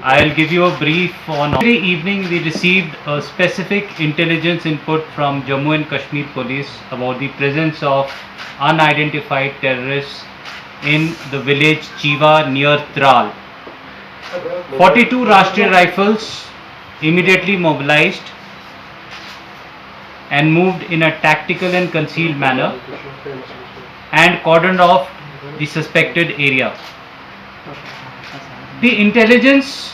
I'll give you a brief on. Yesterday evening, we received a specific intelligence input from Jammu and Kashmir Police about the presence of unidentified terrorists in the village Chiva near Tral. 42 Rashtriya Rifles immediately mobilized and moved in a tactical and concealed manner and cordoned off the suspected area. The intelligence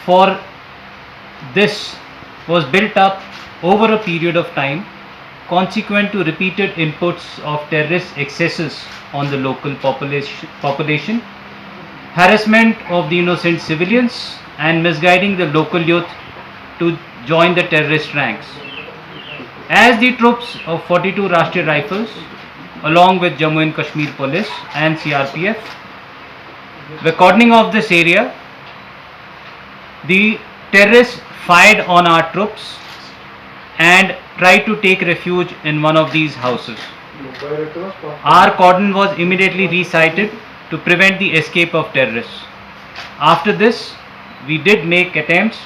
for this was built up over a period of time, consequent to repeated inputs of terrorist excesses on the local population, harassment of the innocent civilians, and misguiding the local youth to join the terrorist ranks. As the troops of 42 Rashtriya Rifles, along with Jammu and Kashmir Police and CRPF, were cordoning off this area, the terrorists fired on our troops and tried to take refuge in one of these houses. Our cordon was immediately resighted to prevent the escape of terrorists. After this, we did make attempts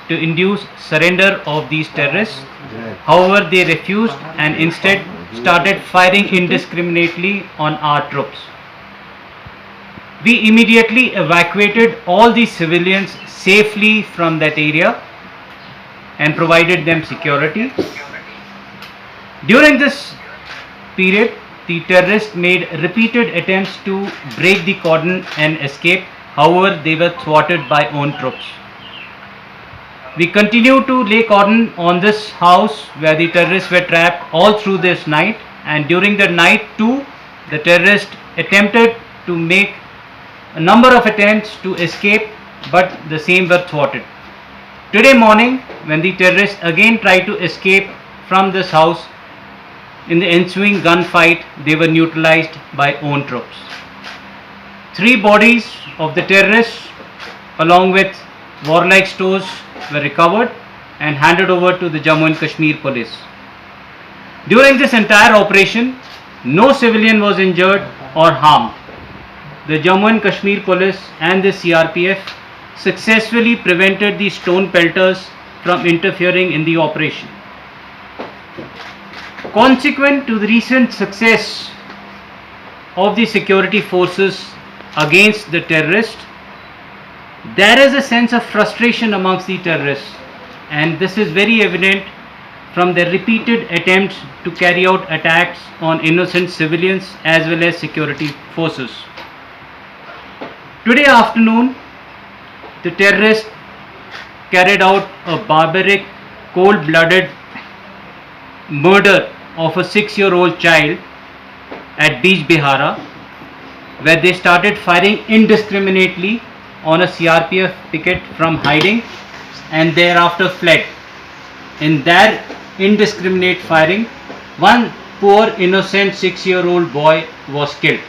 to induce surrender of these terrorists. However, they refused and instead started firing indiscriminately on our troops. We immediately evacuated all the civilians safely from that area and provided them security. During this period, the terrorists made repeated attempts to break the cordon and escape. However, they were thwarted by own troops. We continued to lay cordon on this house where the terrorists were trapped all through this night, and during the night too, the terrorists attempted to make a number of attempts to escape, but the same were thwarted. Today morning, when the terrorists again tried to escape from this house, in the ensuing gunfight, they were neutralized by own troops. 3 bodies of the terrorists, along with warlike stores, were recovered and handed over to the Jammu and Kashmir Police. During this entire operation, no civilian was injured or harmed. The Jammu and Kashmir Police and the CRPF successfully prevented the stone pelters from interfering in the operation. Consequent to the recent success of the security forces against the terrorists, there is a sense of frustration amongst the terrorists, and this is very evident from their repeated attempts to carry out attacks on innocent civilians as well as security forces. Today afternoon, the terrorists carried out a barbaric, cold-blooded murder of a 6-year-old child at Beach Bihara, where they started firing indiscriminately on a CRPF picket from hiding and thereafter fled. In their indiscriminate firing, one poor innocent 6-year-old boy was killed.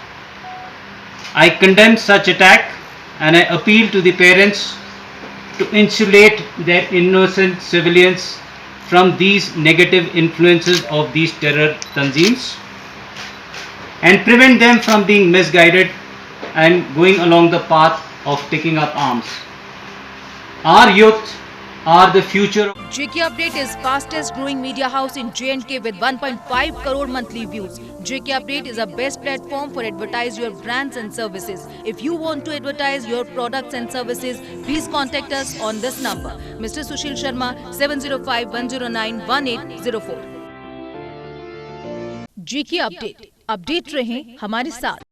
I condemn such attack and I appeal to the parents to insulate their innocent civilians from these negative influences of these terror tanzeems and prevent them from being misguided and going along the path of taking up arms. Our youth are the future. JK Update is fastest growing media house in J&K with 1.5 crore monthly views. JK Update is a best platform for advertise your brands and services. If you want to advertise your products and services, please contact us on this number. Mr. Sushil Sharma, 705-109-1804. JK Update. Update रहें हमारे साथ।